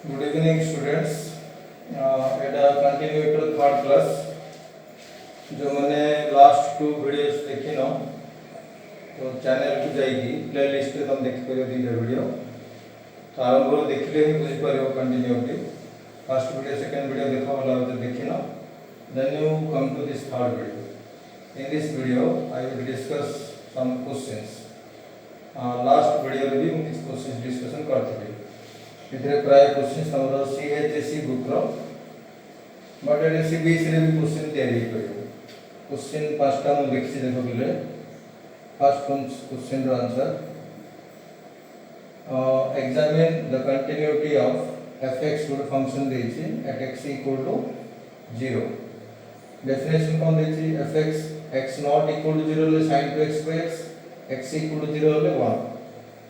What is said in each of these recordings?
Good evening students. एटा कंटिन्यूटर third class जो मैंने last two videos देखी न तो चैनल को जाइए प्लेलिस्ट रे तुम देखि परियो दीटा वीडियो तो आरंभ रो देखले ही बुझि परियो continuity first video second video देखा वाला तो देखि न then you come to this third video. In this video I will discuss some questions. Last video रे भी हम कुछ क्वेश्चंस डिस्कशन करथिले इधर प्राय क्वेश्चन हमरो सीएचएससी बुक रो बट एडे सीबीएसई रे भी क्वेश्चन तैयारी करियो क्वेश्चन पांचटा हम लिखछि देखो बिले फर्स्ट क्वेश्चन रो answer examine the continuity of fx to function देछि at x equal to 0 definition कोन देछि fx x not equal to 0 ले sin to x by x x equal to 0 ले 1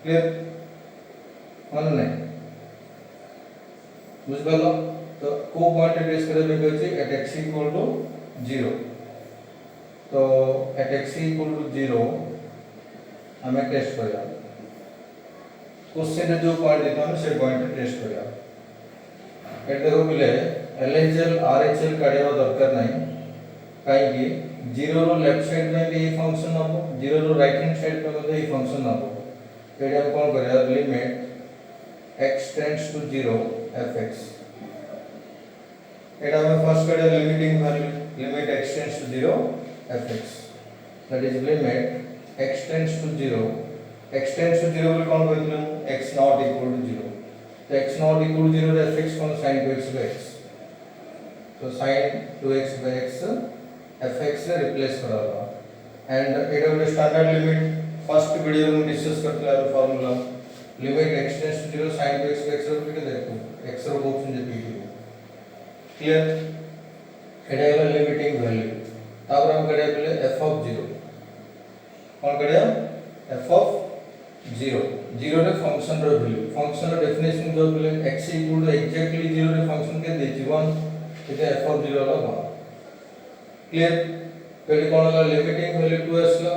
क्लियर मन नहीं बुझ गलो तो को पॉइंट ट्रेस करे कहछि at x equal to 0 तो at x equal to 0 हमें टेस्ट करया क्वेश्चन रे जो पॉइंट देतो हम से पॉइंट टेस्ट करया एट देखो बिले एलएचएल आरएचएल काढिया दरकार नाही काई कि 0 रो लेफ्ट साइड में भी फंक्शन हबो 0 रो राइट हैंड साइड पे भी फंक्शन हबो एडे हम कोन करया limit x tends to 0 fx एटा हम फर्स्ट करया limiting value limit x tends to 0 fx that is limit x tends to 0 x tends to 0 बोले कोन कहथिलु x नॉट इक्वल टू 0 तो x नॉट इक्वल टू 0 रे fx कोन sin 2x by x तो sin 2x by x fx से replace करावा and एटा वाला स्टैंडर्ड लिमिट फर्स्ट वीडियो में डिस्कस करथला formula limit x tends to 0 sin 2x by x रो के देखो x रो ऑप्शन जे पीटी क्लियर एटा वाला लिमिटिंग वैल्यू तापर हम करिया पहले f ऑफ 0 कोन करिया f ऑफ 0 0 रे फंक्शन रो वैल्यू फंक्शन रो डेफिनेशन जो पहले x इक्वल टू एग्जैक्टली 0 रे फंक्शन के देछि 1 इते f ऑफ 0 ला 1 क्लियर पहले कोन ला लिमिटिंग वैल्यू 2 असला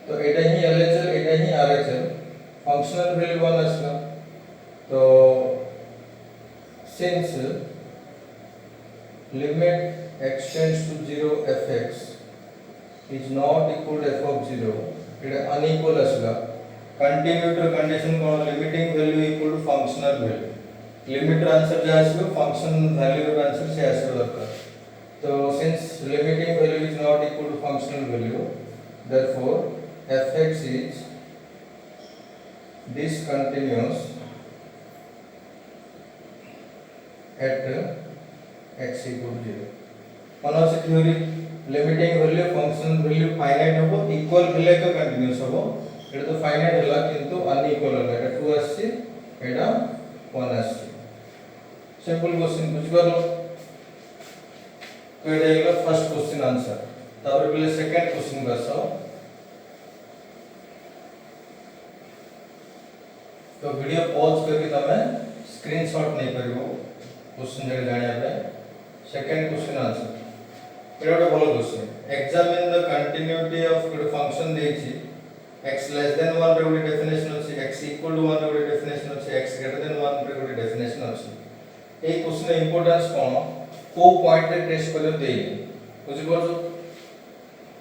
तो एटा ही एलएचएल एटा ही आरएचएल फंक्शनल वैल्यू 1 असला तो since limit x tends to 0 fx is not equal to f of 0 एटा अनइक्वल असला कंटिन्यूटी कंडीशन कोन limiting value equal to functional value limit answer जे आसीबो फंक्शन वैल्यू रो आंसर से आसीबो दरकार तो since limiting value is not equal to functional value therefore fx is discontinuous at x equal to 0 कौन से theory limiting value function value finite होबो इक्वल भेले का कंटीन्यूअस होबो एटा तो फाइनाइट होला किंतु अनइक्वल होला एटा 2 आसी एटा 1 आसी सिंपल क्वेश्चन बुझ गलो तो एटा एला फर्स्ट क्वेश्चन आंसर तापर पहले सेकंड क्वेश्चन बसाओ तो वीडियो पॉज करके तमे स्क्रीनशॉट नहीं करिवो क्वेश्चन जरे जानिया पे सेकंड क्वेश्चन आंसर एटा बोलो question examine the continuity of good function देछि x less than 1 रे गुड डेफिनेशन अछि x equal to 1 रे गुड डेफिनेशन अछि x greater than 1 रे गुड डेफिनेशन अछि ए क्वेश्चन इंपोर्टेंस कोन को पॉइंट रे टेस्ट कर दे बुझि परछो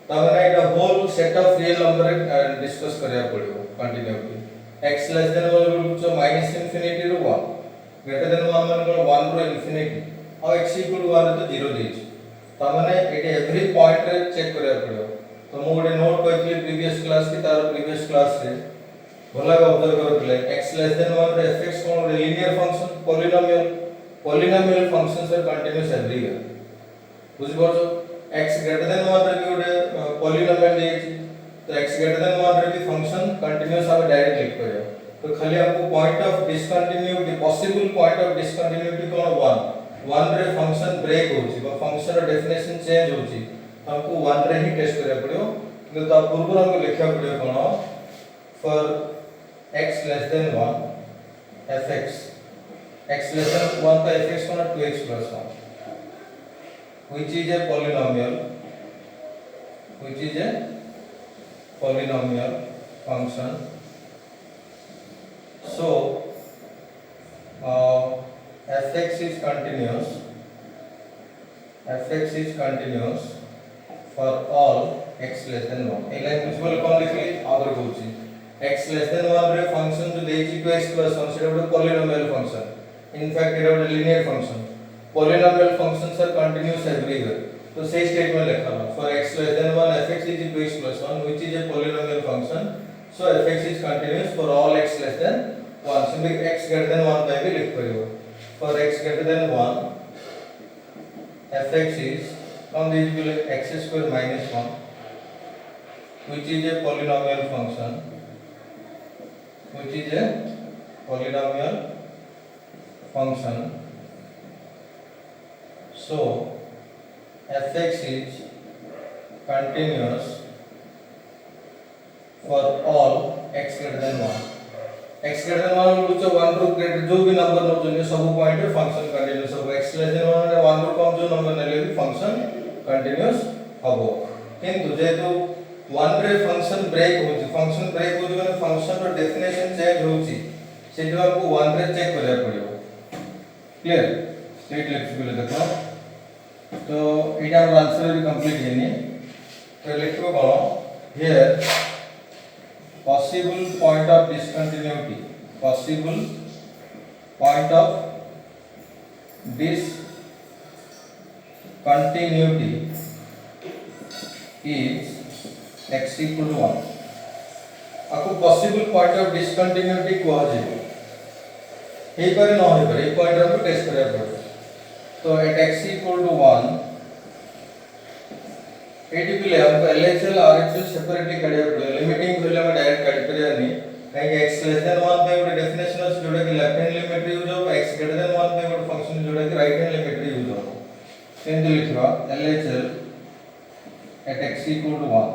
तबने एटा whole set of real number discuss करिया पड़ियो कंटिन्यूटी x लेस देन 1 रो माइनस इंफिनिटी रो 1 ग्रेटर देन 1 मान को 1 रो इंफिनिटी और x इक्वल टू 1 तो 0 देछि तबने एटा एवरी पॉइंट रे चेक करिया पड़ियो तो मु गोटे नोट कहथि प्रीवियस क्लास की तार प्रीवियस क्लास रे भला ऑब्जर्व करथले x लेस देन 1 रे fx कोन linear function polynomial functions are continuous everywhere बुझ परछो x ग्रेटर देन 1 रे गोटे पॉलिनोमियल देछि तो x ग्रेटर देन 1 रे भी फंक्शन कंटीन्यूअस आबे डायरेक्ट लिख करियो तो खाली हमको point of discontinuity possible point of discontinuity कोन 1 रे फंक्शन ब्रेक होछि बा फंक्शन रो डेफिनेशन चेंज होछि हमको 1 रे ही टेस्ट करिया पड़ियो किंतु ता पूर्व हमको लिखिया पड़ियो कोन for x less than 1 fx x less than 1 का fx कोन 2x plus 1 which is a polynomial function so fx is continuous, fx is continuous for all x less than 1. A line बुझबल कोन लिखली आगर कहूची x less than 1 रे function जो देछि 2x plus 1 सेटा ଗୋଟେ polynomial function, in fact एटा ଗୋଟେ linear function. Polynomial functions are continuous everywhere. तो सही स्टेटमेंट लिखा है for x less than 1 fx is 2x plus 1 which is a polynomial function, so fx is continuous for all x less than 1. So x greater than 1 पे भी लिख परिबो. For x greater than 1 fx is on this will x square minus 1 which is a polynomial function, which is a polynomial function. So fx is continuous for all x greater than 1. x greater than 1 बोलछो 1 रो greater जो भी number no जो सब point रे function continuous हो. x less than 1 रे 1 रो कम जो number नेले भी फंक्शन कंटीन्यूअस हबो. किंतु जेतु 1 रे फंक्शन ब्रेक होची, फंक्शन ब्रेक होची माने फंक्शन रो डेफिनेशन चेंज होची, सेठी आपको 1 रे चेक करिया पड़ियो. क्लियर स्टेट लेक्चर ले देखो. तो एटा हम आंसर भी कंप्लीट हेनी. तो लिखबो कोन here possible point of discontinuity, possible point of discontinuity is x equal to 1. आपको possible point of discontinuity को आज हे करे न हो करे, एक पॉइंट हमको टेस्ट करया पड़े. तो at x equal to 1 eighty पिले हमको LHL RHL सेपरेटली काढिया पड़े. लिमिटिंग भेले हम डायरेक्ट काढी परिया नहीं, काहे कि x लेस देन 1 पे ଗୋଟେ डेफिनेशन ଅଛି जोटा कि लेफ्ट हैंड लिमिट यूज हो, x ग्रेटर देन 1 पे ଗୋଟେ फंक्शन जोटा कि राइट हैंड लिमिट यूज हो. सेंड लिखवा LHL at x equal to 1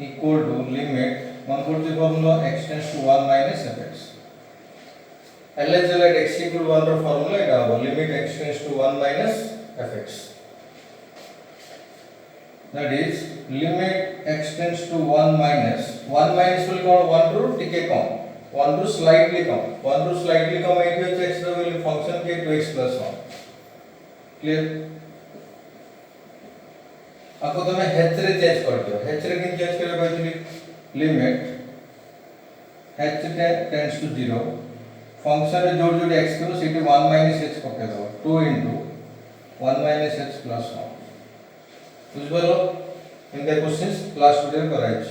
equal to limit 1 fourth formula x tends to 1 minus fx. LHL at x equal to 1 रो formula एटा हो limit x tends to 1 minus fx. That is limit x tends to 1 minus will कौन 1 रो टिके कम, 1 रो slightly कम, 1 रो slightly कम eighty होचे x रो value function के 2x plus 1. Clear. आपको तो मैं h रे चेंज कर दियो. h रे किन चेंज करे कहली limit h tends to 0 function रे जोड़ जोड़ x करो सेठी 1 minus h पके दो 2 into 1 minus h plus 1. बुझबलो in the questions last video कराइछ.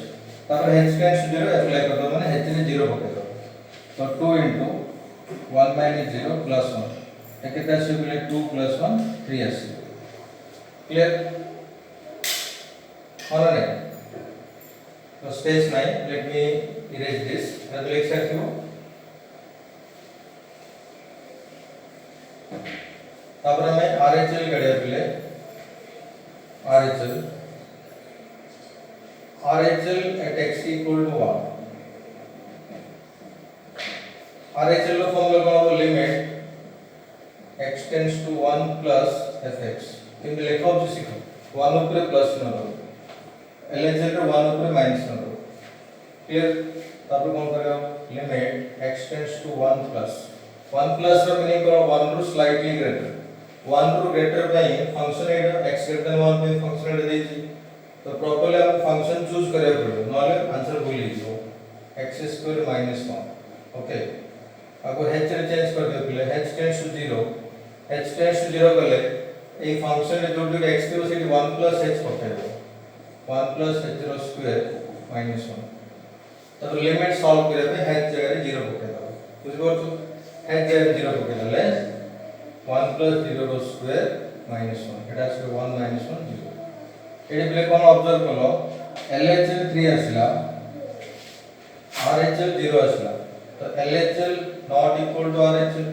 तापर h tends to 0 अप्लाई कर दो माने h रे 0 पके दो. तो 2 into 1 minus 0 plus 1 एकेता से बोले 2 plus 1 3 आसी. क्लियर होला नै. तो stage 9 let me erase this. मतलब एक साइड क्यों तापर हमें RHL काढिया पिले. RHL at x equal to 1. RHL रो फॉर्मूला कोन हो limit x tends to 1 plus fx. किंतु लेखा हो सीखो 1 ऊपर प्लस न हो, LHL रो 1 ऊपर माइनस न हो. क्लियर. तापर कोन करियो limit x tends to 1 plus रो मीनिंग करो 1 रो स्लाइटली ग्रेटर. 1 रो ग्रेटर पे फंक्शन एटा x ग्रेटर देन 1 पे फंक्शन एटा देछि. तो प्रॉपर्ली हम फंक्शन चूज करे पड़ो नले आंसर भूल लिखो x स्क्वायर minus 1. ओके. अब h रे चेंज कर दियो पहले h tends to 0, h tends to 0 करले ए फंक्शन रे जोड़ जोड़ x के सेठी 1 plus h पके दो 1 plus h रो स्क्वायर minus 1. तब लिमिट सॉल्व करे पे h जगह रे 0 पके दो. बुझबो तो h जगह 0 पके दले 1 plus 0 रो स्क्वायर minus 1 एटा से 1 minus 1 0. एडी प्ले कोन ऑब्जर्व कलो LHL 3 आसला RHL 0 आसला. तो LHL not equal to RHL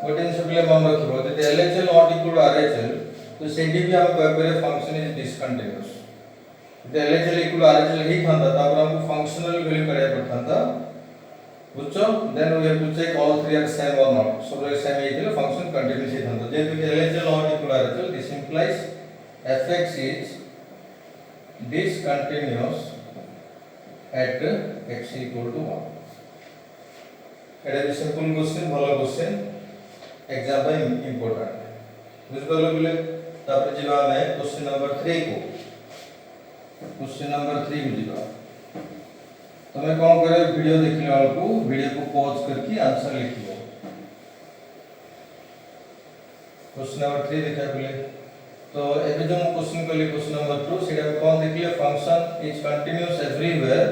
गोटे जिन सबले मन रखिबो जे LHL not equal to RHL तो सेठी भी हम कह करे फंक्शन इज डिसकंटीन्यूअस. जे LHL equal to RHL ही थांदा तापर हमको फंक्शनल वैल्यू करिया पड़थांता. बुझछो. Then we have to check all three are same और नॉट. सब सेम हेतिले फंक्शन कंटीन्यूअस ही थांदा. जे LHL not equal to RHL this implies fx is discontinuous at x equal to 1. एटा भी सिंपल क्वेश्चन, भलो क्वेश्चन. एग्जाम पे इंपोर्टेंट बुझ गलो बोले तापर जीवा हमें क्वेश्चन नंबर 3 को क्वेश्चन नंबर 3 को जीवा तमे कोन करे वीडियो देखिला को वीडियो को पॉज करके आंसर लिखियो क्वेश्चन नंबर 3 देखा बोले तो एबे जो क्वेश्चन कहले क्वेश्चन नंबर 2 सेटा में कोन देखिले function is continuous everywhere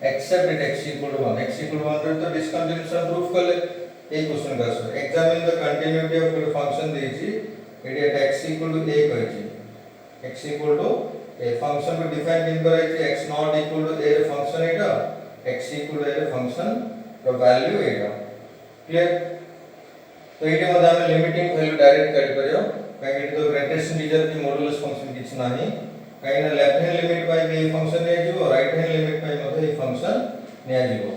except it x equal to 1 x equal to 1 पर तो डिसकंटीन्यूअस प्रूफ करले ए क्वेश्चन का sir examine the continuity of the function देछि एटी at x equal to a कहछि x equal to a फंक्शन को डिफाइन इन करे छै x not equal to a फंक्शन एटा x equal to a फंक्शन का वैल्यू एटा क्लियर तो एटी मध्ये हम लिमिटिंग वैल्यू डायरेक्ट काढ परियो काहे तो ग्रेटेस्ट इंटीजर की मॉडुलस फंक्शन किछ नाही काहे ना left hand limit by a function ने जीवो राइट हैंड लिमिट बाय मध्ये ए फंक्शन ने जीवो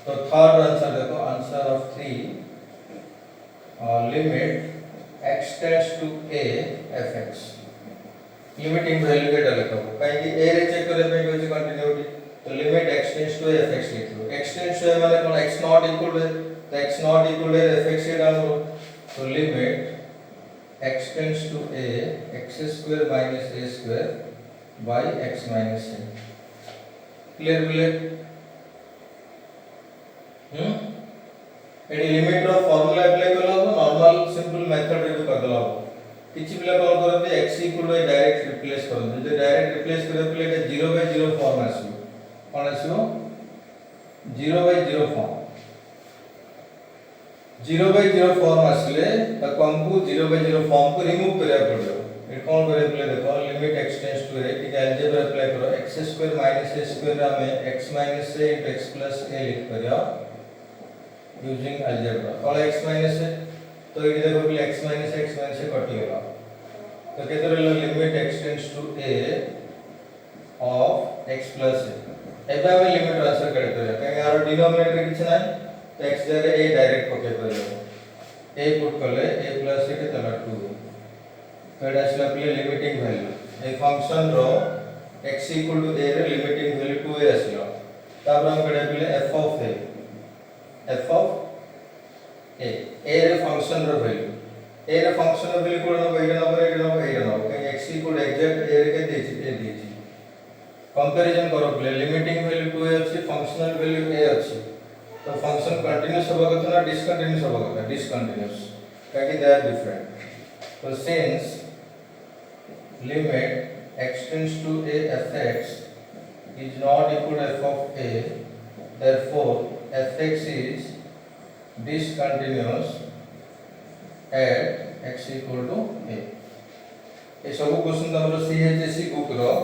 तो थर्ड आंसर देखो answer of 3 limit x tends to a fx limiting value के डालतो काहे कि a रे चेक करे पे कोई कंटीन्यूटी तो limit x tends to a fx लिखो x टेंड्स टू a माने कोन x नॉट इक्वल टू तो x not equal to fx के डालो तो limit x tends to a x square minus a square by x minus a clear बोले एडी limit रो फार्मूला अप्लाई करलो नॉर्मल सिंपल मेथड रे कर दलो किछि बिला कॉल करते x equal to direct replace करते जे डायरेक्ट रिप्लेस करे पले एटा 0/0 फॉर्म आसीबो कोन आसीबो 0/0 फॉर्म 0/0 फॉर्म आसले त हमको 0/0 फॉर्म को रिमूव करे पड़ो ए कोन करे पले देखो limit x tends to a ठीक अलजेब्रा अप्लाई करो x square minus a square में x minus a * x plus a लिख करियो यूजिंग अलजेब्रा और x माइनस a तो ये देखो कि x माइनस a कटि होला तो केते रहलो limit x tends to a of x plus a एबा में लिमिट ट्रांसफर कर दे काहे यार डिनोमिनेटर किछ नै तो x जगह a डायरेक्ट पके परियो a पुट करले a प्लस a के तला 2 तो एटा असला प्ले लिमिटिंग वैल्यू ए फंक्शन रो x इक्वल टू a रे लिमिटिंग वैल्यू 2a असला तब हम कड़े प्ले f ऑफ a रे फंक्शन रो वैल्यू a रे फंक्शन रो वैल्यू कोन एटा न कहीं x इक्वल एग्जैक्ट a रे के देछि कंपैरिजन करो प्ले लिमिटिंग वैल्यू 2a अछि फंक्शनल वैल्यू a अछि तो फंक्शन कंटीन्यूअस होबा कथा ना डिसकंटीन्यूअस होबा कथा डिसकंटीन्यूअस काहे दे आर डिफरेंट तो since limit x tends to a fx is not equal to f of a therefore fx is discontinuous at x equal to a ए सब क्वेश्चन हमरो CHSE book रो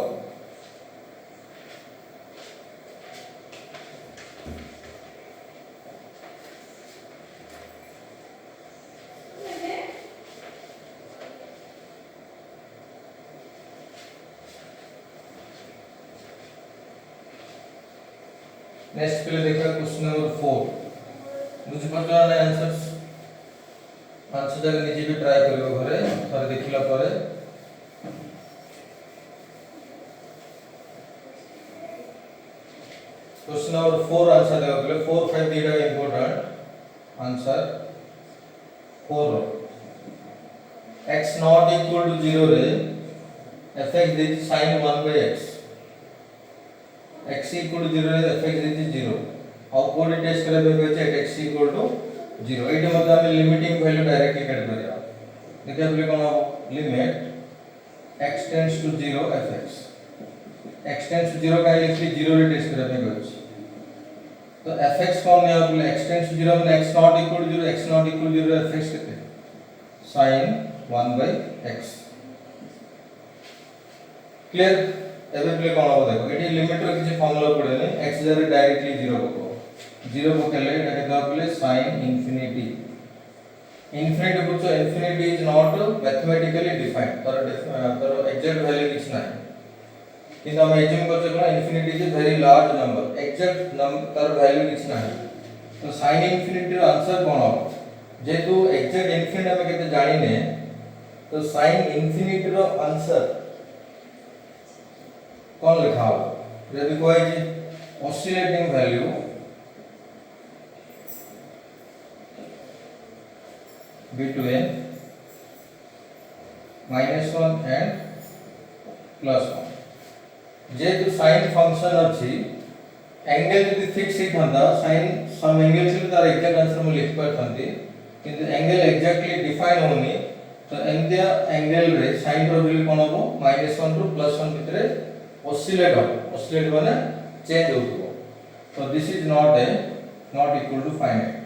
next पे देखा question number 4 बुझ पड़ला ना answers answer जगह निजे भी ट्राई करियो घरे थरे देखिला पारे क्वेश्चन नंबर 4 आंसर देखो पहले 4 5 दिया important answer 4 x not equal to 0 रे fx देछि sin 1/x x equal to 0 रे fx देछि 0 और कोड टेस्ट करे पे कहै छै x equal to 0 एटे मतलब हम लिमिटिंग वैल्यू डायरेक्टली काट परिया देखिए बोले कोन limit x tends to 0 fx x tends to 0 का लिखली 0 रे टेस्ट करे पे कहै छै तो fx कोन ने बोले x tends to 0 माने x not equal to 0 x not equal to 0 fx केते sin 1/x क्लियर एबे प्ले कोन हो देखो एटी लिमिट रो किछ फार्मूला पड़े नै x जरे डायरेक्टली 0 को 0 को केले एटा के दबले sin infinity infinity को तो infinity is not mathematically defined तर एग्जैक्ट वैल्यू किछ नै किंतु हम एज्यूम करछे कोन infinity is very large number exact तर वैल्यू किछ नै तो sin infinity रो आंसर कोन हो जेतु एग्जैक्ट इन्फिनिटी हम केते जानि ने तो sin infinity रो आंसर कौन लिखा हो यदि कोई जी ऑसिलेटिंग वैल्यू between -1 and +1 जेतु sin फंक्शन अछि एंगल यदि फिक्स ही था sin सम एंगल से तार एग्जैक्ट आंसर में लिख पाथंती किंतु एंगल एग्जैक्टली डिफाइन होनी तो एंडिया एंगल रे sin रो वैल्यू कोन हो -1 टू +1 भितरे oscillate माने चेंज होतो so this is not equal to finite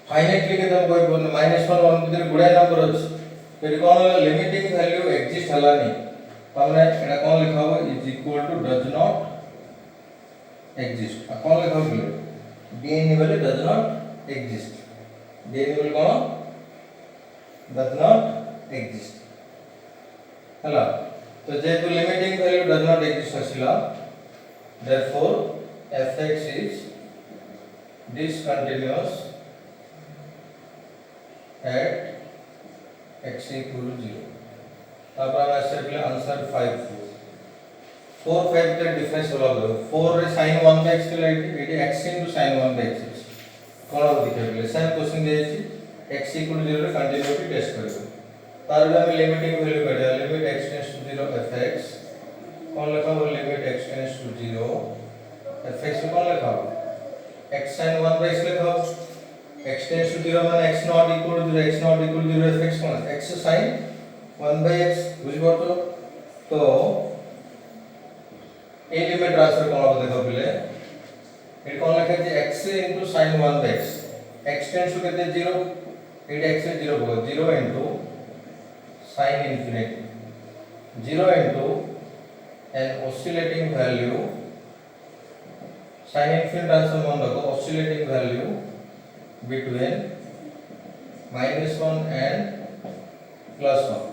finitely के हम कोई बोल -1 1 भितर गुडा नंबर अछि फिर कोन लिमिटिंग वैल्यू एग्जिस्ट हलानी हमने एटा कोन लिखा हो is equal to does not exist कोन लिखा हो d n value does not exist d n value कोन डज नॉट एग्जिस्ट हला तो जेतु limiting value does not exist हसिला therefore fx is discontinuous at x equal to 0 तापर हम ऐसे के आंसर 5 4 5 के डिफरेंस होला 4 रे sin 1 by x के light eighty x into sin 1 by x कोन दिखे सेम क्वेश्चन दे छी x equal to 0 रे कंटीन्यूटी टेस्ट करबो तार में हम लिमिटिंग वैल्यू काढिया limit x tends to 0 fx कोन लिखा हो limit x tends to 0 fx कोन लिखा हो x sin 1 by x लिखा हो x tends to 0 माने x not equal to 0 x not equal to 0 fx cone x sin 1 by x बुझि परतो तो ए लिमिट ट्रांसफर कोन हो देखो पहले एट कोन लिखा जे x into sin 1 by x x tends to केते 0 एट x is 0 हो 0 into sin infinity 0 into an oscillating value sin infinity transform मान रखो oscillating value between -1 and +1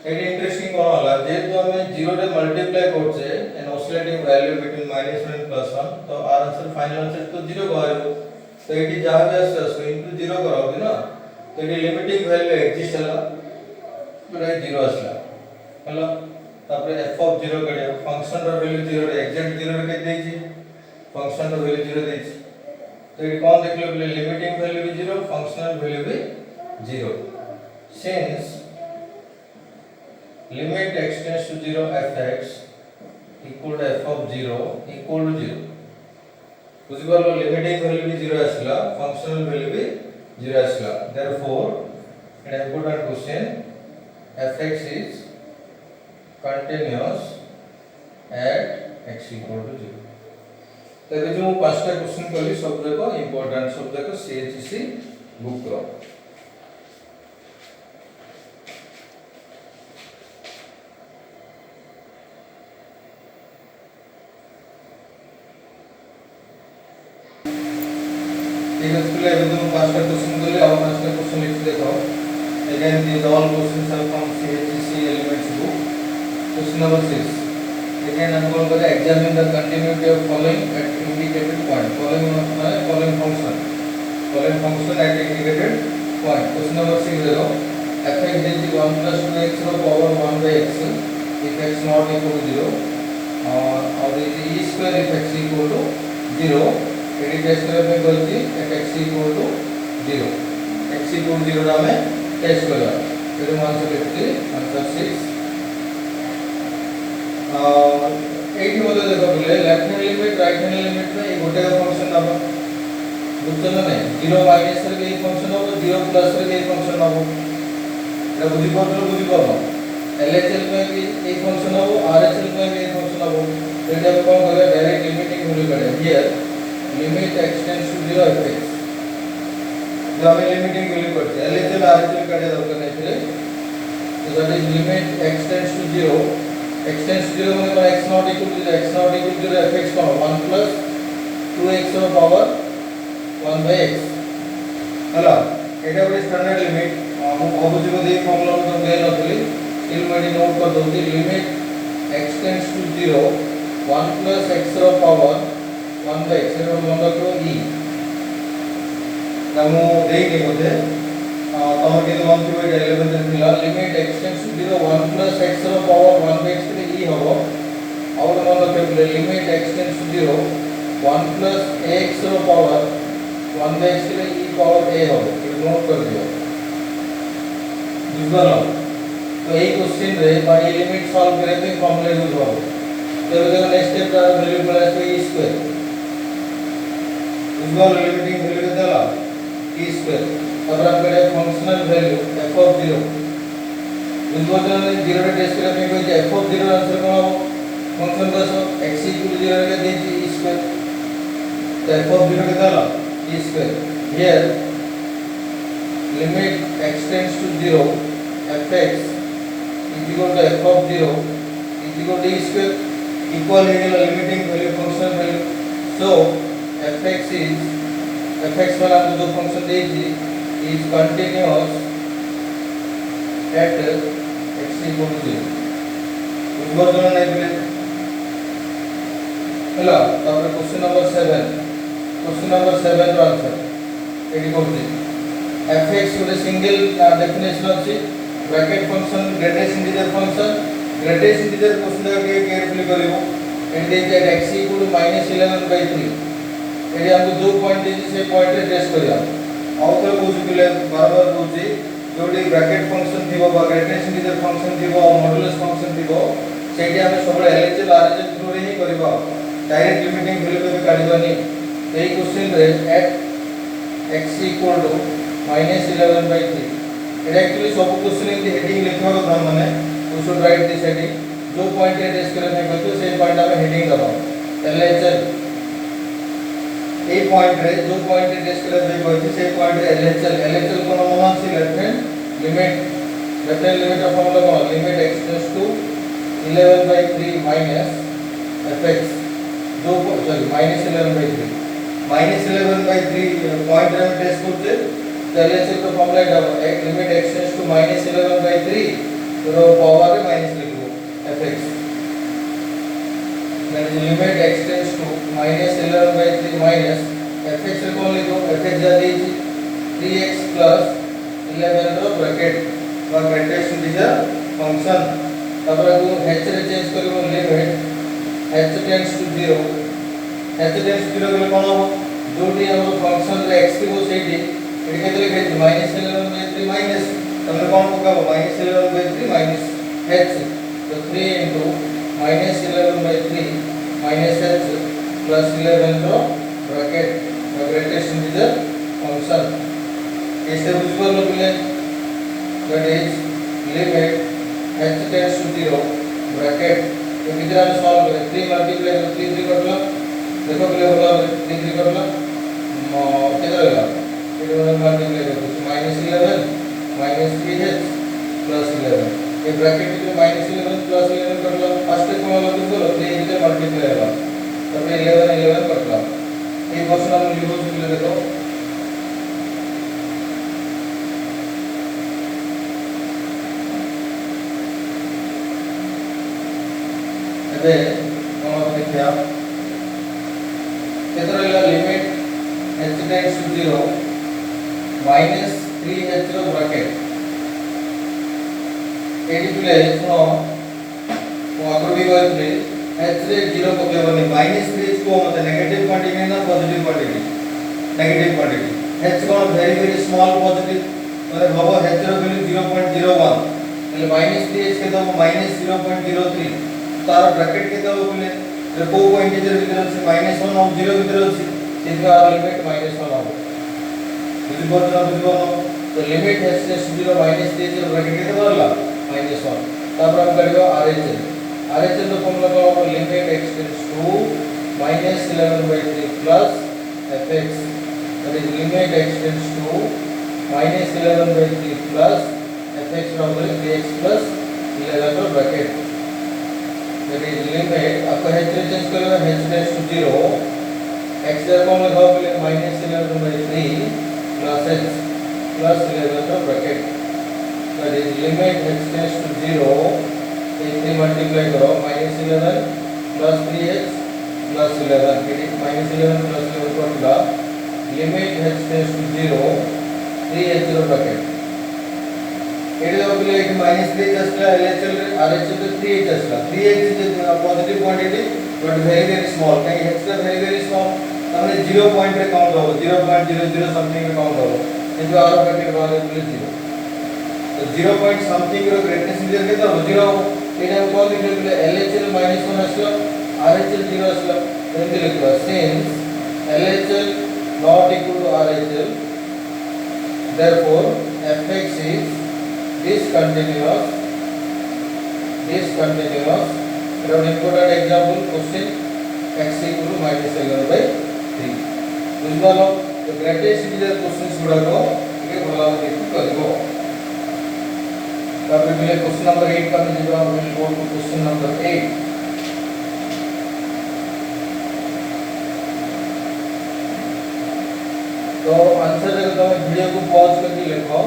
एटी इंटरेस्टिंग कोन होला जेतु हमें 0 रे मल्टीप्लाई करछे an oscillating value between -1 and +1 तो आर आंसर फाइनल आंसर तो 0 बाहर तो एटी जहां भी आसे उसको इनटू 0 कराओगे ना तो एटी लिमिटिंग वैल्यू एग्जिस्ट हला तो 0 आसला हला तापर f of 0 करिया फंक्शन रो वैल्यू 0 रे एग्जैक्ट 0 रे के देछि फंक्शन रो वैल्यू 0 देछि तो ये कौन देख लो लिमिटिंग वैल्यू भी 0 फंक्शनल वैल्यू भी 0 since limit x tends to 0 fx equal to f of 0 equal to 0 बुझि परलो लिमिटिंग वैल्यू भी 0 आसला फंक्शनल वैल्यू भी 0 आसला therefore an important question fx is continuous at x equal to 0 तबे जो पांचटा question कली सब जाको इंपोर्टेंट सब जाको सीएचसी बुक रो ठीक है स्कूल में तुम पांचटा क्वेश्चन कली और पांचटा क्वेश्चन लिख देखो again this all questions are from CHC elements book question number 6 again I'm going to examine the continuity of following at indicated point following function at indicated point question number 6 देखो fx is 1 plus 2x row power 1 by x if x not equal to 0 और e square if x equal to 0 एडी test करबे में कहछि if x equal to 0 x equal to 0 रा में test करबा AD answer लिखछि answer 6 eighty बोले देखो बोले left hand limit right hand limit में एक गोटे का फंक्शन नबो बुझछन नै 0 माइनस रे के फंक्शन हो 0 प्लस रे के फंक्शन हो एटा बुझि परलो एलएचएल में भी एक फंक्शन हो आरएचएल में भी एक फंक्शन हो एटा हम कोन करे डायरेक्ट लिमिटिंग वैल्यू करे here limit x tends to 0 fx जो हमें लिमिटिंग वैल्यू करते एलएचएल आरएचएल काढे दरकार नै थे so that is limit x tends to 0 x tends to 0 माने x not equal to 0 x not equal to 0 fx का 1 plus 2x रो पावर 1 by x हला एटा बे स्टैंडर्ड लिमिट हम ऑब्जेक्ट को दे फॉर्मूला में तो दे नथली स्टिल मैं नोट कर दोती limit x tends to 0 1 plus x रो पावर 1 by x रो मन रखो e नमो देई के बोले तमर के 1 to 11 रे मिला लिमिट x tends to 0 1 plus x रो पावर 1 by x रे e हो और मन रखो limit x tends to 0 1 plus ax रो पावर 1/x रे e पावर a हो ये नोट कर दियो बुझलो तो এই क्वेश्चन रे बाय लिमिट सॉल्व करे तो फॉर्मूला यूज हो तो देखो नेक्स्ट स्टेप रा वैल्यू पड़ा है e स्क्वायर बुझलो लिमिटिंग वैल्यू के देला e स्क्वायर अब आप करे फंक्शनल वैल्यू f ऑफ 0 बुझलो तो 0 रे टेस्ट करे तो f ऑफ 0 आंसर कौन हो फंक्शन का सो x = 0 रे दे दी e स्क्वायर तो f of 0 कितना ला e square here limit x tends to 0 fx is equal to f of 0 is equal to e square equal limiting value function value so fx वाला हम जो function they the is continuous at x equal to 0 उस बार दोनों नहीं मिले hello अब question number 7 question number 7 रो answer एडी कोची fx with a single definition अछि bracket function greatest integer function greatest integer question के केयरफुली करिवो एंड दे x = -11/3 एडी हमको दो पॉइंट दे से पॉइंट रे टेस्ट करिया आउटर कोची पिले बार-बार कोची जोडी ब्रैकेट फंक्शन थिबो बा ग्रेटेस्ट इंटीजर फंक्शन थिबो मॉडुलस फंक्शन थिबो सेठी हम सब एलएचएल आरएचएल थ्रू रे ही करबा डायरेक्ट लिमिटिंग वैल्यू पे काढिबानी এই क्वेश्चन रे एट x = -11/3 এটা एक्चुअली सब क्वेश्चन इन हेडिंग लिखवा को माने we should write this heading जो पॉइंट रे टेस्ट करने को तो सेम पॉइंट में हेडिंग दबा एलएचएल ए पॉइंट रे जो पॉइंट रे टेस्ट करने को तो सेम पॉइंट रे एलएचएल को मान से left hand limit of formula को limit x tends to 11/3 fx जो सॉरी -11/3 -11/3 पॉइंट रे टेस्ट करते तो एलएचएल का फॉर्मूला है एक लिमिट x टेंड्स टू -11/3 तो पावर है माइनस लिखो fx that is limit x tends to -11/3 minus fx रे कौन लिखो fx जा दी 3x + 11 रो ब्रैकेट और ग्रेटेस्ट इंटीजर फंक्शन तब को h रे चेंज करिवो limit h tends to 0 h tends to 0 के कोन हो जोटी हम फंक्शन रे x की वो सेठी एडी के लिखे -11/3 माइनस हमने कौन पका -11/3 माइनस h तो 3 * -11/3 h + 11 रो ब्रैकेट ग्रेटेस्ट इंटीजर फंक्शन कैसे बुझबो लोगले that is limit h tends to 0 bracket तो कितना में सॉल्व करें 3 मल्टीप्लाई 3 करलो देखो पहले बोला 3 करलो कितना रहेगा ये मल्टीप्लाई करो -11 -3h + 11 ये ब्रैकेट में -11 + 11 करलो फर्स्ट को वाला को बोलो 3 से मल्टीप्लाई होगा तब 11 करलो ये क्वेश्चन हम लिखो चुके देखो अबे कौन लिखया कितना रहेगा limit h tends to 0 -3h रो ब्रैकेट एडी प्ले सुनो वो आगे भी कहते h रे 0 को केवल -3h को मतलब नेगेटिव क्वांटिटी ना positive quantity negative quantity h कौन वेरी स्मॉल पॉजिटिव मतलब हबो h रो वैल्यू 0.01 એટલે -3h के तो -0.03 तार ब्रैकेट के तो बोले को इंटीजर भीतर से -1 और 0 भीतर से इसका लिमिट -1 हो बुझबो तो लिमिट h से 0 -3 जो ब्रैकेट के तो वाला -1 तब हम करियो RHL तो फॉर्मूला को limit x tends to -11/3 plus fx that is limit x tends to -11/3 plus fx बराबर 3x + 11 रो ब्रैकेट that is limit आपका h चेंज करेगा h टेंड्स टू 0 x जरा कौन लिखा बोले -11/3 plus h plus 11 का bracket that is limit h tends to 0 ये 3 मल्टीप्लाई करो -11 plus 3h plus 11 फिर -11 plus 11 को मिला limit h tends to 0 3h रो ब्रैकेट एडी बोले -3 असला एलएचएल आरएचएल तो 3h असला 3h is positive quantity but very small कहीं h रे वेरी स्मॉल तमने 0 पॉइंट रे काउंट हो 0.00 समथिंग रे काउंट हो किंतु आर ब्रैकेट वाले 0 तो 0 पॉइंट समथिंग रो ग्रेटनेस इंटीजर केते हो 0 एटा हम कोन लिखले LHL -1 असलो RHL 0 असलो एंती लिखवा since LHL not equal to RHL therefore fx is discontinuous it is important example question x equal to -11/3 बुझलो तो ग्रेटेस्ट इंटीजर क्वेश्चंस गुडा को के भला देखि करबो तापर मिले क्वेश्चन नंबर 8 पर जेबा will go to question number 8 तो आंसर अगर तुम वीडियो को पॉज करके लिखो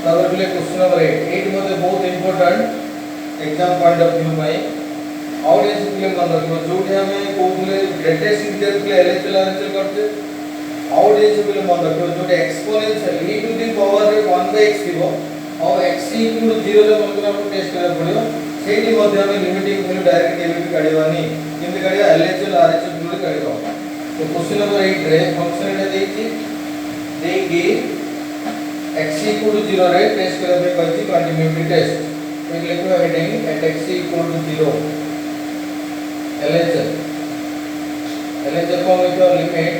तब अगले क्वेश्चन नंबर 8 मध्ये बहुत important exam point of view में ऑडियंस के लिए मन रखियो जोठी हमें कोले ग्रेटेस्ट इंटीजर के एलएचएल आरएचएल करते ऑडियंस के लिए मन रखियो जोठी exponential e to the power 1/x थिबो और x इक्वल टू 0 रे मन हमको टेस्ट करबा पड़ियो सेठी मध्ये हमें लिमिटिंग वैल्यू डायरेक्ट केबी काढिबानी किंतु काढिया एलएचएल आरएचएल गुलो काढिबो तो क्वेश्चन नंबर 8 रे फंक्शन एटा देइछि देगी x equal to 0 रे टेस्ट करबे कहछि कंटिन्यूटी टेस्ट तो लिखो heading at x equal to 0 LHL को लिखो limit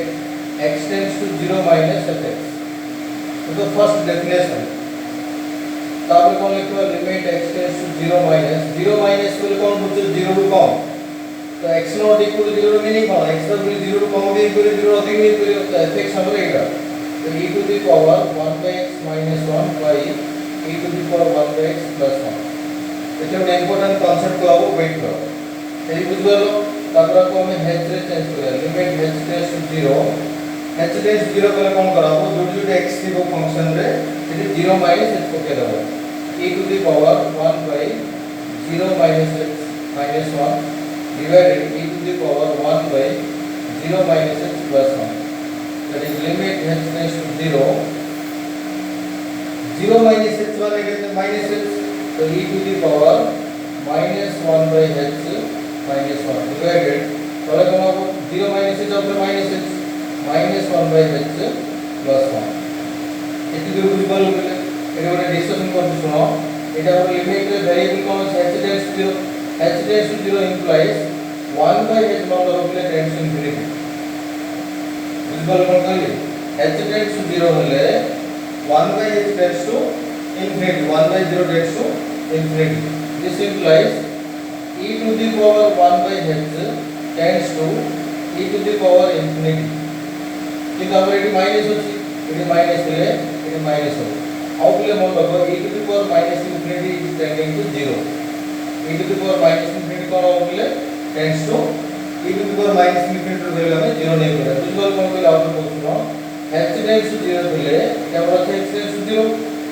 x tends to 0 minus fx तो फर्स्ट डेफिनेशन तब को लिखो limit x tends to 0 minus को कौन बुझो 0 टू कम तो x not equal to 0 meaning कौन x नॉट 0 टू कम भी इक्वल 0 अधिक नहीं इक्वल तो fx हमरो एटा तो e to the power 1/x minus 1 by e to the power 1/x plus 1 एटा एक इंपोर्टेंट कांसेप्ट को आप वेट करो एही बुझलो तापर को हमें h रे चेंज करिया limit h tends to 0 h tends 0 कले कोन कराबो जो x थिबो फंक्शन रे सेठी 0 माइनस h को के दबो e to the power 1 by 0 minus h minus 1 divided e to the power 1 by 0 minus h plus 1 that is limit h tends to 0 0 minus h वाले कहते हैं minus h तो e to the power minus 1 by h minus 1 divided वाले को आपको 0 minus h और minus h minus 1 by h plus 1 इतनी दूर कुछ बाल मिले এটা আমরা ডিসকাশন করতে শুনো এটা হলো লিমিট ভেরিয়েবল কোন আছে h tends to 0 h tends to 0 implies 1 by h not over tends to infinity बुझबल कोन कहली h टेंड्स टू 0 হলে 1 by h tends to infinity 1 by 0 tends to infinity this implies e to the power 1 by h tends to e to the power infinity কিন্তু আমরা এটি minus হচ্ছে এটি minus হলে এটি মাইনাস হবে आउटले मन रखो e to the power minus infinity is tending to 0 e to the power minus infinity कोन आउटले tends to e to the power minus infinity रो वैल्यू हमें 0 नहीं पड़े बुझलो कोन कोई आउटपुट पूछनो h tends to 0 बोले केवल h tends to 0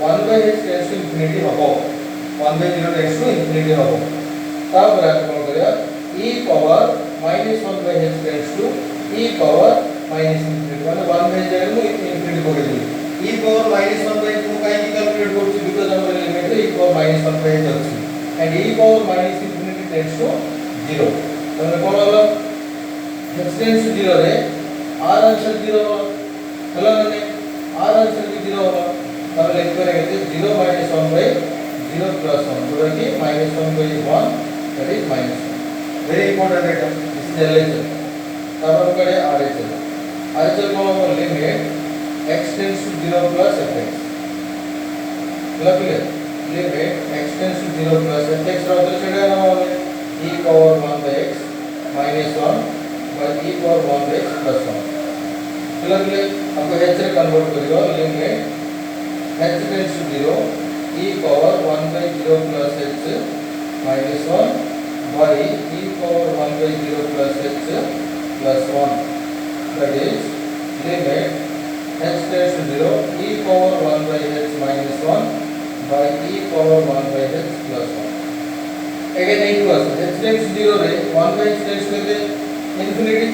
1 by h tends to infinity हबो 1 by 0 tends to infinity हबो तब रात कोन करिया e power minus 1 by h tends to e power minus infinity माने 1 by 0 में infinity को दे e power minus 1 by 2 काहे की कैलकुलेट करछि बिकॉज़ हमर लिमिट रे e power minus 1 by h अछि and e power minus infinity tends to 0 तने कोन होला h tends to 0 रे r आंसर 0 होला माने r आंसर भी 0 होला तब लिख करेंगे 0 minus 1 by 0 plus 1 जो कि minus 1 by 1 that is minus 1 very important item this is LHL तब हम करे RHL को हम limit x tends to 0 plus fx limit x tends to 0 plus fx रखते सेटा ना होले e power 1 by x minus 1 by e power 1 by x plus 1 लगले हमको h रे कन्वर्ट करियो limit h tends to 0 e power 1 by 0 plus h minus 1 by e power 1 by 0 plus h plus 1 that is limit h tends to 0 e power 1 by h minus 1 by e power 1 by h plus 1 again equals h tends to 0 रे 1 by h tends to infinity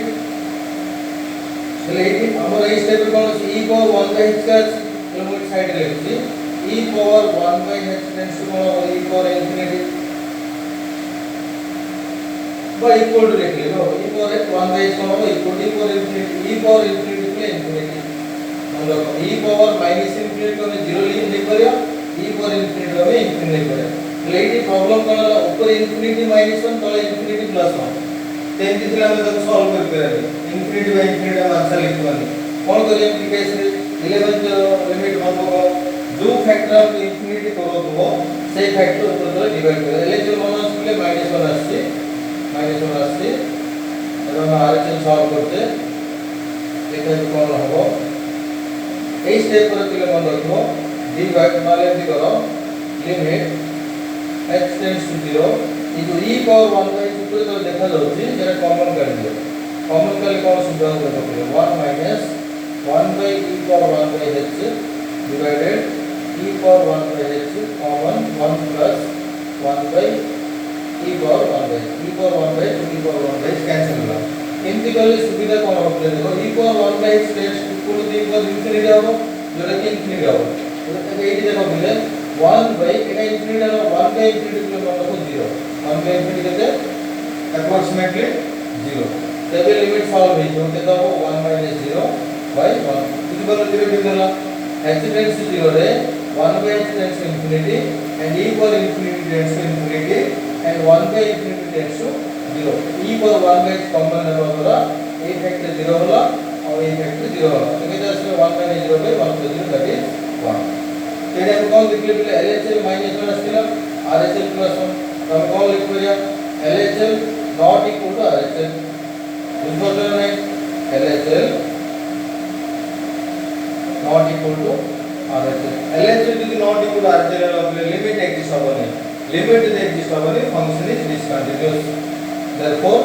चले eighty हमर a step cone e power 1 by h का limit side रे अछि e power 1 by h tends to e power infinity by equal to लिख लो e power h 1 by h equal to e power infinity पे infinity मतलब e power minus infinity को हमें 0 लिख परिया e power infinity को हमें infinity लिख परिया એટલે એટી પ્રોબ્લેમ કોણ ઉપર infinity minus 1 તଳେ infinity plus 1 તેમ રીતે ଆମେ ତାକୁ solve କରିପାରିବା infinity by infinity ଆମେ आंसर लिखवानी कोण करिया ಈ ಕೇಸ್ रे 11th लिमिट हमको जो फैक्टर ऑफ इंफिनिटी करो तो से फैक्टर ऊपर तो डिवाइड करे એટલે जो मन আসলে -1 আসছে -1 আসছে এবং আরএচএল সলভ করতে এখানে কোন হবে এই স্টেপ করে দিলে মনে রাখবো ডিভাইড মানে এমনি করো লিমিট x टेंड्स टू 0 ये जो e पावर 1 बाय ऊपर तो देखा जाउची जेरा कॉमन कर दियो कॉमन करले कोन सुविधा हो तो 1 minus 1 by e power 1 by h divided e power 1 by h common 1 plus 1 by e power 1 by e power 1 by e power 1 by cancel होला एमती करले सुविधा कोन हो देखो e power 1 by h tends to e power infinity हो जोरा कि infinity हो तो एटी देखो मिले 1 by एका infinity है 1 by infinity को मतलब 0 1 by infinity कहते approximately 0 तबे लिमिट सॉल्व है जो कहता हो 1 minus 0 by 1 इस बार 0 कितना h tends to 0 रे 1 by h tends to infinity and e power infinity tends to infinity and 1 by infinity tends to 0 e power 1 by h common है द्वारा a फैक्टर 0 होला और a फैक्टर 0 होला तो कहता है इसमें 1 minus 0 by 1 plus 0 that is 1 तेरे हम कौन लिख ले LHL -1 আসছিল RHL +1 हम कौन लिख लिया LHL not equal to RHL বুঝছো না LHL not equal to RHL LHL যদি not equal to RHL হলে লিমিট এক্সিস্ট হবে না লিমিট যদি এক্সিস্ট হবে না function is discontinuous therefore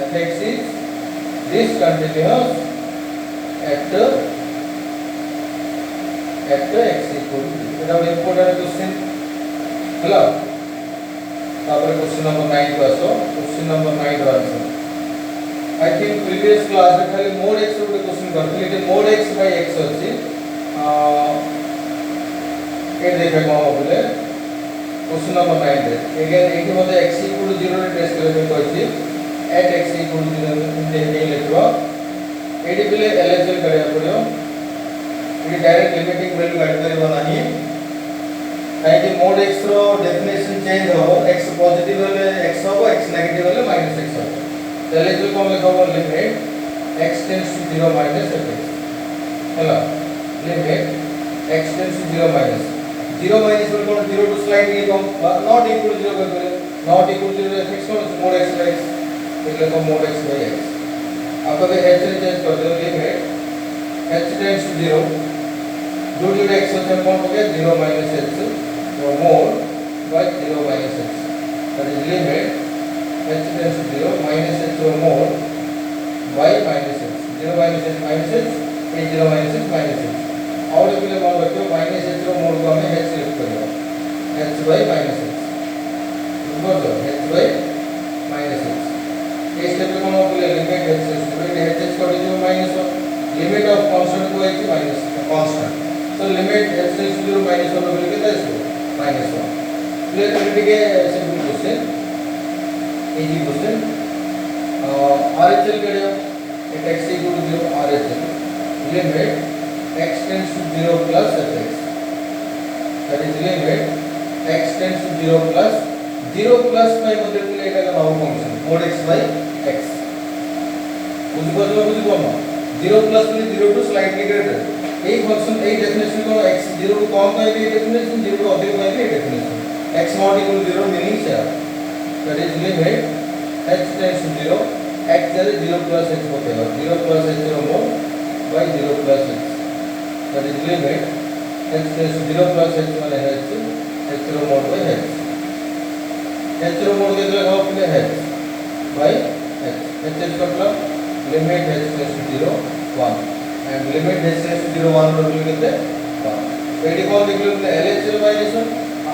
fx is discontinuous at x equal to এটা একটা ইম্পর্টেন্ট কোশ্চেন হলো তারপরে কোশ্চেন নাম্বার 9 को আসো কোশ্চেन নাম্বার 9 র answer I think previous class रे खाली mod x रो क्वेश्चन करथिले कि mod x by x अछि ए देखा कोन बोले क्वेश्चन नंबर 9 रे अगेन एके मते x equal to 0 रे टेस्ट करे कहछि at x equal to 0 रे नहीं लिखबो एडी पले LHL करिया पड़ियो ये डायरेक्ट लिमिटिंग वैल्यू काट करबो नाही काहे कि mod x रो डेफिनेशन चेंज हो x पॉजिटिव वाले x हो x नेगेटिव वाले -x हो चले जो को हम लिखबो limit x tends to 0 minus fx हैला limit x tends to 0 minus 0 minus को 0 टू स्लाइडली कम नॉट इक्वल टू 0 कर नॉट इक्वल टू 0 fx को mod x by x એટલે તો mod x by x अब अगर h चेंज कर दो लिमिट h टेंड्स टू 0 जो x होता है कौन हो गया 0 minus h or more by 0 minus h that is limit h tends to 0 minus h or more by minus h 0 minus h minus h h 0 minus h minus h और एक लिए मान रखो minus h or more को हमें h लिख करेगा h by minus h ऊपर तो h by minus h इस स्टेप में कौन बोले limit h tends to h को जो minus limit of constant को h minus constant so limit h tends to 0 minus 1 बोल के दस minus 1 क्लियर करने के simple question easy question RHL करियो at x equal to 0 RHL limit x tends to 0 plus fx that is limit x tends to 0 plus 0 plus by মধ্যে দিলে এটা নাও function mod x by x বুঝবো না 0 plus মানে 0 to slightly greater এই function এই definition को x 0 टू कम का ये डेफिनेशन 0 टू अधिक का ये definition x not equal to 0 meaning here that is limit h tends to 0 x there is 0 plus h होता है 0 plus h or more by 0 plus h that is limit h tends to 0 plus h माने h h or more by h h or more के जगह पे h by h h का मतलब limit h tends to 0 1 and limit h tends to 0 1 पर लिखते हैं 1 AD call लिख लो LHL minus 1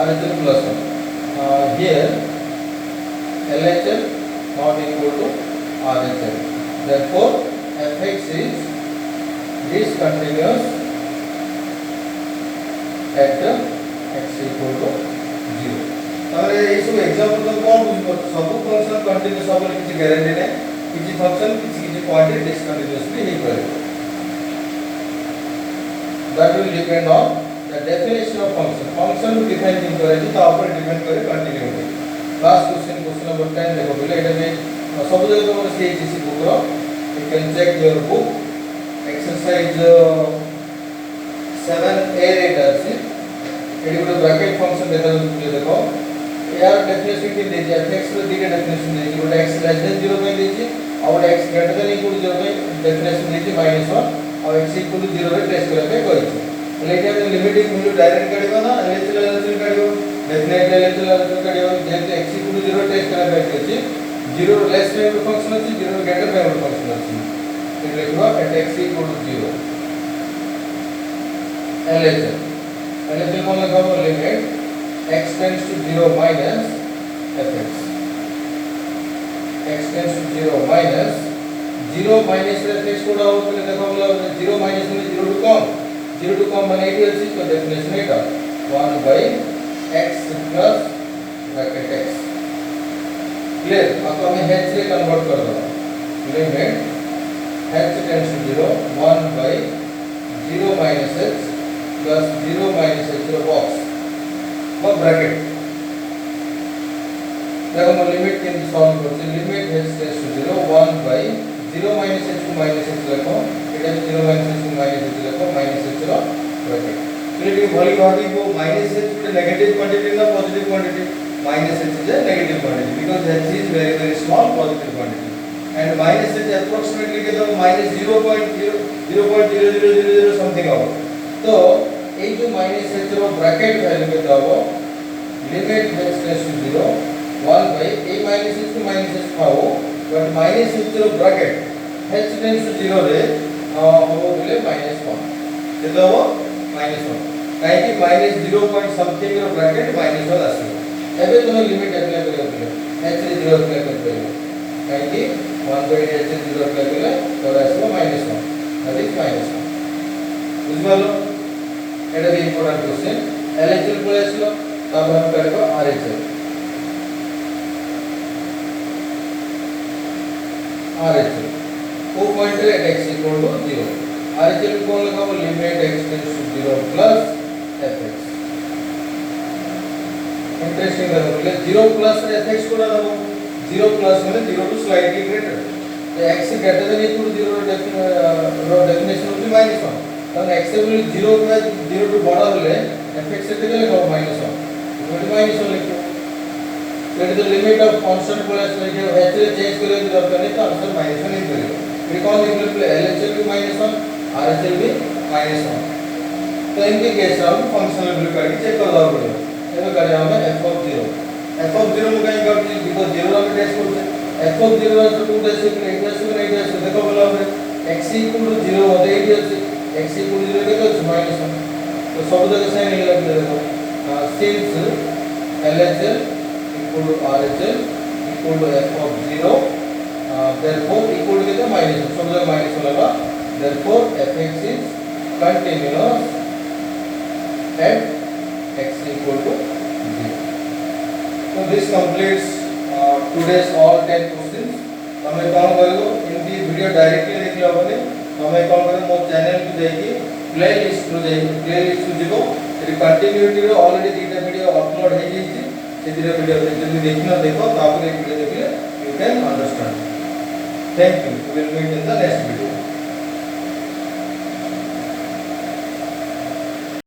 RHL plus 1 here LHL not equal to RHL therefore fx is discontinuous at x equal to 0 तारे ए सब example तो कोन बुझ सब फंक्शन कंटीन्यूअस सब किछि गारंटी नै किछि फंक्शन किछि पॉइंट डिसकंटीन्यूअसली हे करे that will depend on the definition of function to define दिन करे ता ऊपर डिपेंड करे कंटिन्यूटी लास्ट क्वेश्चन नंबर 10 देखो बोले एटा में सब जगह तो से सीएचसी बुक रो you can check your book exercise 7a रे अछि एडी गुड ब्रैकेट फंक्शन देखो यार डेफिनेशन के दे दिया x रो दिके डेफिनेशन दे दिया x लेस देन 0 पे दीजिए और x ग्रेटर देन इक्वल 0 पे डेफिनेशन दीजिए -1 और x इक्वल 0 रे टेस्ट करबे कहिछि बोले एटा में लिमिटिंग वैल्यू डायरेक्ट काढिबो ना एलएचएल काढिबो डेफिनेट एलएचएल काढिबो जेते x इक्वल 0 टेस्ट करबे कहिछि 0 लेस देन फंक्शन अछि 0 ग्रेटर देन फंक्शन अछि तो लिखबो एट x इक्वल 0 एलएचएल को लगाबो limit x tends to 0 minus fx x tends to 0 minus 0 minus fx code out करले देखो बोला 0 minus में 0 to कम माने एटी अछि तो definition Etah 1 by x plus bracket x clear अब हमें h से कन्वर्ट कर दो limit h tends to 0 1 by 0 minus h plus 0 minus h box और ब्रैकेट देखो हम लिमिट के सॉल्व करते हैं limit h tends to 0 1 by 0 minus h to minus h लिखो एटा 0 minus h to minus h लिखो minus h रो bracket clear भली भाबी को minus h गुटे नेगेटिव क्वांटिटी ना positive quantity minus h is a negative quantity because h is very small positive quantity and minus h approximately के तो -0.00000 something out तो ए जो minus h रो ब्रैकेट वैल्यू के दबो limit h tends to 0 1 by a minus h to minus h पाओ but minus h रो bracket h tends to 0 रे होबो बोले -1 के दबो -1 काहे कि -0 पॉइंट समथिंग रो ब्रैकेट -1 आसी एबे तुम लिमिट अप्लाई करियो बोले h रे 0 अप्लाई कर परियो काहे कि 1 by h रे 0 अप्लाई करले तो आसीबो -1 दैट इज -1 बुझबालो एटा भी इंपोर्टेंट क्वेश्चन एलएचएल को आसलो तब हम करबो आरएचएल को पॉइंट रे x इक्वल टू 0 आरएचएल को लगाबो limit x tends to 0 plus fx interesting है बोले 0 प्लस fx को लगाबो 0 प्लस माने 0 टू स्लाइटली ग्रेटर तो x greater than equal to 0 रो डेफिनेशन होती -1 तब x वैल्यू 0 पे 0 टू बड़ा होले fx से केले को -1 -1 लिखो तो it the limit of constant plus लिखो h रे चेंज करे दरकार नहीं तो आंसर -1 ही करियो फिर कौन लिख ले lhl भी -1 rhl भी -1 तो इनके केस हम फंक्शनल वैल्यू काढी चेक कर दो पड़े एबे करे हम f में कहीं करती बिकॉज़ 0 हम टेस्ट करते f तो 2 टेस्ट करते 8 देखो बोला हमने x 0 होते 8 x equal to 0 के तो -1 तो सब जगह साइन नहीं लगता देखो since LHL equal to RHL equal to f of 0 therefore equal to के -1 सब जगह -1 लगा therefore fx is continuous at x equal to 0 so this completes today's all 10 questions हमें कौन करेगो इनकी वीडियो डायरेक्टली देखले होबे हमें कौन करे मो चैनल को जाई प्लेलिस्ट को जीवो एटी कंटिन्यूटी रो ऑलरेडी दीटा वीडियो अपलोड हे जेछि सेदिरा वीडियो जल्दी देखिना देखो तापर वीडियो देखले you can understand thank you we will meet in the next video